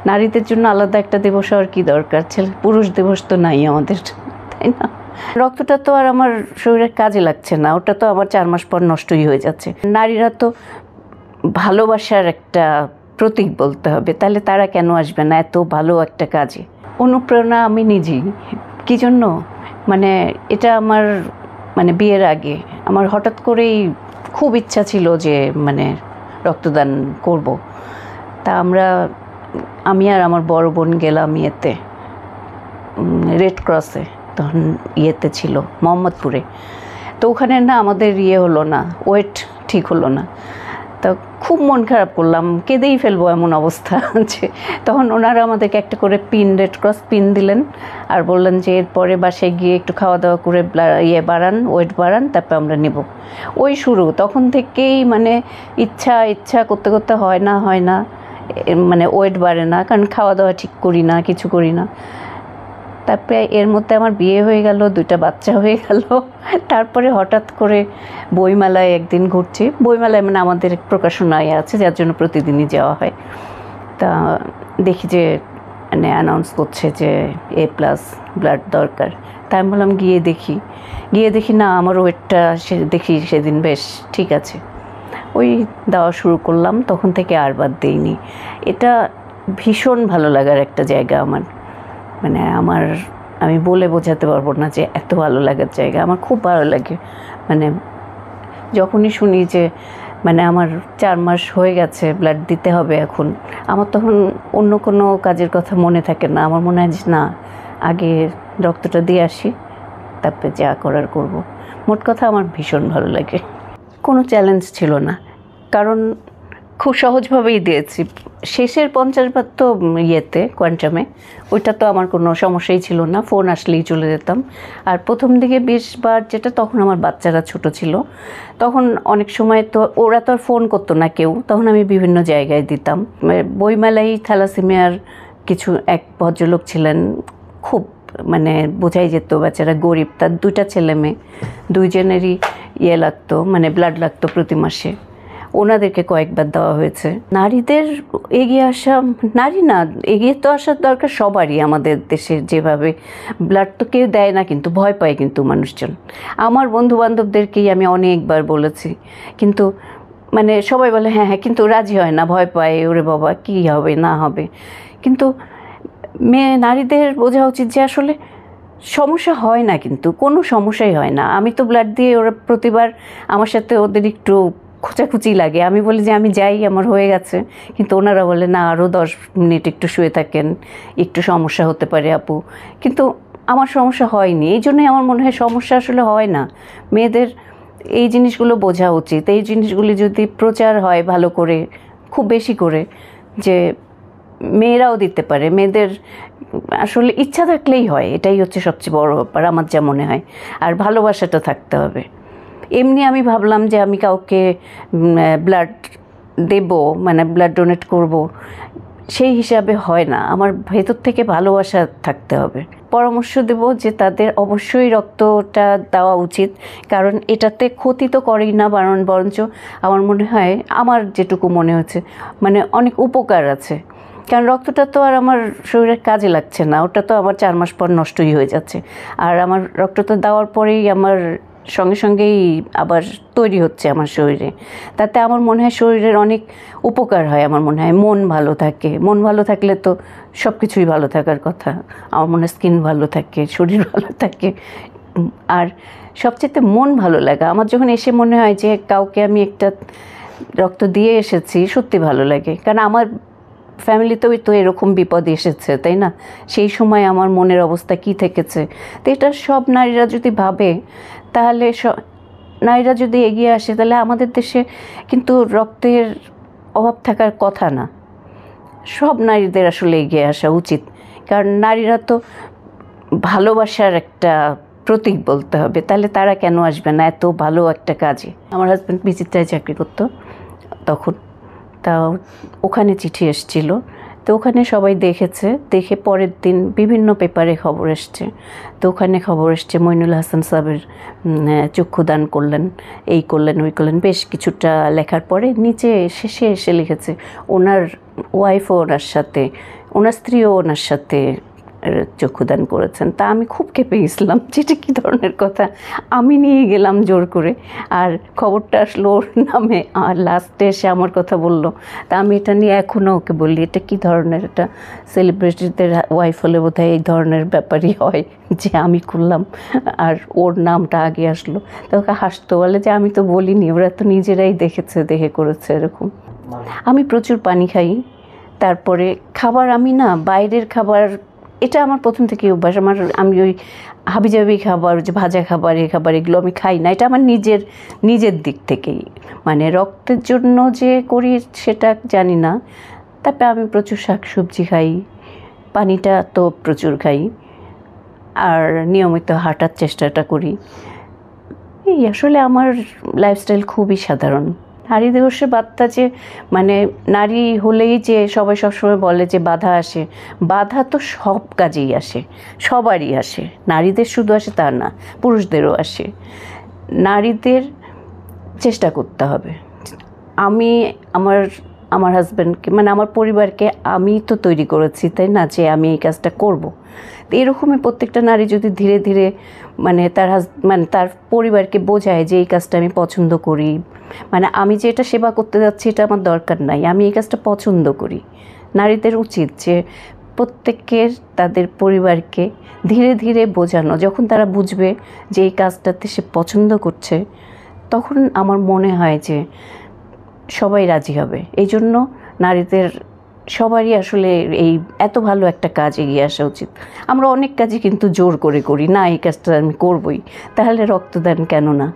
নারীদের জন্য আলাদা একটা দিবস হওয়ার কী দরকার? পুরুষ দিবস তো নাই আমাদের, তাই না? রক্তটা তো আর আমার শরীরের কাজে লাগছে না, ওটা তো আমার 4 মাস পর নষ্টই হয়ে যাচ্ছে। নারীরা তো ভালোবাসার একটা প্রতীক বলতে হবে, তাহলে তারা কেন আসবে না এত ভালো একটা কাজে? অনুপ্রেরণা আমি নিজেই। কী জন্য? মানে এটা আমার বিয়ের আগে আমার হঠাৎ করেই খুব ইচ্ছা ছিল যে রক্তদান করব। তা আমি আর আমার বড় বোন গেলাম রেড ক্রসে, তখন ছিল মোহাম্মদপুরে। তো ওখানে না আমাদের হলো না, ওয়েট ঠিক হলো না। তো খুব মন খারাপ করলাম, কেঁদেই ফেলবো এমন অবস্থা যে তখন ওনারা আমাদেরকে একটা করে রেড ক্রস পিন দিলেন আর বললেন যে এরপরে বাসায় গিয়ে একটু খাওয়া দাওয়া করে ওয়েট বাড়ান, তারপর আমরা নেব। ওই শুরু, তখন থেকেই ইচ্ছা করতে করতে হয় না ওয়েট বাড়ে না, কারণ খাওয়া দাওয়া ঠিক করি না, কিছু করি না। তারপরে এর মধ্যে আমার বিয়ে হয়ে গেল, 2টা বাচ্চা হয়ে গেল। তারপরে হঠাৎ করে বইমেলায় একদিন ঘুরছি, বইমেলায় আমাদের প্রকাশনায় আছে, যার জন্য প্রতিদিনই যাওয়া হয়। তা দেখি যে অ্যানাউন্স করছে যে A+ ব্লাড দরকার। তাই আমি বললাম গিয়ে দেখি না আমার ওয়েটটা দেখি সেদিন বেশ ঠিক আছে। ওই দেওয়া শুরু করলাম, তখন থেকে আর বাদ দিইনি। এটা ভীষণ ভালো লাগার একটা জায়গা আমার। আমি বলে বোঝাতে পারবো না যে এত ভালো লাগার জায়গা। আমার খুব ভালো লাগে। যখনই শুনি যে আমার 4 মাস হয়ে গেছে, ব্লাড দিতে হবে এখন, আমার তখন অন্য কোনো কাজের কথা মনে থাকে না। আমার মনে হয় যে না, আগে রক্তটা দিয়ে আসি, তারপরে যা করার করব। মোট কথা আমার ভীষণ ভালো লাগে। কোনো চ্যালেঞ্জ ছিল না, কারণ খুব সহজভাবেই দিয়েছি। শেষের 50 বার তো কোয়ান্টামে, ওইটা তো আমার কোনো সমস্যাই ছিল না, ফোন আসলেই চলে যেতাম। আর প্রথম দিকে 20 বার যেটা, তখন আমার বাচ্চারা ছোট ছিল, তখন অনেক সময় তো ওরা তো আর ফোন করতো না কেউ, তখন আমি বিভিন্ন জায়গায় দিতাম। বইমেলায় থ্যালাসেমিয়ার কিছু এক ভদ্রলোক ছিলেন, খুব বোঝাই যেত বেচারা গরিব, তার 2টা ছেলে মেয়ে, 2জনেরই লাগতো, ব্লাড লাগতো প্রতি মাসে। ওনাদেরকে কয়েকবার দেওয়া হয়েছে। নারীদের এগিয়ে আসা, নারী না, এগিয়ে তো আসার দরকার সবারই আমাদের দেশে। যেভাবে ব্লাড তো কেউ দেয় না, কিন্তু ভয় পায় কিন্তু মানুষজন। আমার বন্ধুবান্ধবদেরকেই আমি অনেকবার বলেছি, কিন্তু সবাই বলে হ্যাঁ, কিন্তু রাজি হয় না, ভয় পায়, ওরে বাবা কী হবে না হবে। কিন্তু নারীদের বোঝা উচিত যে আসলে সমস্যা হয় না, কিন্তু কোনো সমস্যাই হয় না। আমি তো ব্লাড দিয়ে, ওরা প্রতিবার আমার সাথে ওদের একটু খোঁচাখুচি লাগে। আমি বলি যে আমি যাই, আমার হয়ে গেছে, কিন্তু ওনারা বলে না, আরও 10 মিনিট একটু শুয়ে থাকেন, একটু সমস্যা হতে পারে আপু। কিন্তু আমার সমস্যা হয়নি, এই জন্যই আমার মনে হয় সমস্যা আসলে হয় না। মেয়েদের এই জিনিসগুলো বোঝা উচিত। এই জিনিসগুলি যদি প্রচার হয় ভালো করে, খুব বেশি করে, যে মেয়েরাও দিতে পারে, মেয়েদের আসলে ইচ্ছা থাকলেই হয়, এটাই হচ্ছে সবচেয়ে বড় ব্যাপার আমার যা মনে হয়। আর ভালোবাসাটা থাকতে হবে। এমনি আমি ভাবলাম যে আমি কাউকে ব্লাড দেব, ব্লাড ডোনেট করব, সেই হিসাবে হয় না। আমার ভেতর থেকে ভালোবাসা থাকতে হবে। পরামর্শ দেব যে তাদের অবশ্যই রক্তটা দেওয়া উচিত, কারণ এটাতে ক্ষতি তো করেই না, বরঞ্চ আমার মনে হয়, আমার যেটুকু মনে হচ্ছে, অনেক উপকার আছে। কারণ রক্তটা তো আর আমার শরীরের কাজে লাগছে না, ওটা তো আমার 4 মাস পর নষ্টই হয়ে যাচ্ছে। আর আমার রক্তটা দেওয়ার পরেই আমার সঙ্গেই আবার তৈরি হচ্ছে আমার শরীরে। তাতে আমার মনে হয় শরীরের অনেক উপকার হয়। আমার মনে হয় মন ভালো থাকে। মন ভালো থাকলে তো সব কিছুই ভালো থাকার কথা। আমার মনে হয় স্কিন ভালো থাকে, শরীর ভালো থাকে। আর সবচেয়ে মন ভালো লাগা, আমার যখন এসে মনে হয় যে কাউকে আমি একটা রক্ত দিয়ে এসেছি, সত্যি ভালো লাগে। কারণ আমার ফ্যামিলিতেও তো এরকম বিপদ এসেছে, তাই না? সেই সময় আমার মনের অবস্থা কী থেকেছে। তো এটা সব নারীরা যদি ভাবে, তাহলে নারীরা যদি এগিয়ে আসে, তাহলে আমাদের দেশে কিন্তু রক্তের অভাব থাকার কথা না। সব নারীদের আসলে এগিয়ে আসা উচিত, কারণ নারীরা তো ভালোবাসার একটা প্রতীক বলতে হবে, তাহলে তারা কেন আসবে না এত ভালো একটা কাজে। আমার হাজব্যান্ড বিচিত্রায় চাকরি করতো তখন, তা ওখানে চিঠি এসেছিল, তো ওখানে সবাই দেখেছে, দেখে পরের দিন বিভিন্ন পেপারে খবর এসছে। তো ওখানে খবর এসছে মইনুল হাসান সাহেবের চক্ষুদান করলেন, এই করলেন ওই করলেন, বেশ কিছুটা লেখার পরে নিচে শেষে এসে লিখেছে ওনার ওয়াইফও ওনার সাথে, ওনার স্ত্রীও ওনার সাথে চক্ষুদান করেছেন। তা আমি খুব ক্ষেপে গেছিলাম, যেটা কী ধরনের কথা, আমি নিয়ে গেলাম জোর করে, আর খবরটা আসলো ওর নামে, আর লাস্টে এসে আমার কথা বলল। তা আমি এটা নিয়ে এখনও ওকে বলি, এটা কী ধরনের, এটা সেলিব্রিটিদের ওয়াইফ হলে বোধহয় এই ধরনের ব্যাপারই হয় যে আমি করলাম আর ওর নামটা আগে আসলো। তো ওকে হাসতে বলে যে আমি তো বলিনি, ওরা তো নিজেরাই দেখেছে, দেখে করেছে এরকম। আমি প্রচুর পানি খাই। তারপরে খাবার, আমি না বাইরের খাবার, এটা আমার প্রথম থেকেই অভ্যাস। আমি ওই হাবিজাবি খাবার, যে ভাজা খাবার, এ খাবার, এগুলো আমি খাই না। এটা আমার নিজের দিক থেকেই, মানে রক্তের জন্য যে করি সেটা জানি না। তারপরে আমি প্রচুর শাকসবজি খাই, পানিটা তো প্রচুর খাই, আর নিয়মিত হাঁটার চেষ্টাটা করি। এই আসলে আমার লাইফস্টাইল খুবই সাধারণ। নারী দিবসের বার্তা যে, মানে নারী হলেই যে সবাই সবসময় বলে যে বাধা আসে, বাধা তো সব কাজেই আসে, সবারই আসে। নারীদের শুধু আসে তা না, পুরুষদেরও আসে। নারীদের চেষ্টা করতে হবে। আমি আমার হাজব্যান্ডকে, মানে আমার পরিবারকে আমি তো তৈরি করেছি, তাই না, যে আমি এই কাজটা করব। তো এরকমই প্রত্যেকটা নারী যদি ধীরে ধীরে মানে তার পরিবারকে বোঝায় যে এই কাজটা আমি পছন্দ করি, মানে আমি যে এটা সেবা করতে যাচ্ছি এটা আমার দরকার নাই, আমি এই কাজটা পছন্দ করি। নারীদের উচিত যে প্রত্যেকের তাদের পরিবারকে ধীরে ধীরে বোঝানো। যখন তারা বুঝবে যে এই কাজটাতে সে পছন্দ করছে, তখন আমার মনে হয় যে সবাই রাজি হবে। এই জন্য নারীদের সবারই আসলে এই এত ভালো একটা কাজ এগিয়ে আসা উচিত। আমরা অনেক কাজই কিন্তু জোর করে করি, না এই কাজটা আমি করবই, তাহলে রক্তদান কেন না।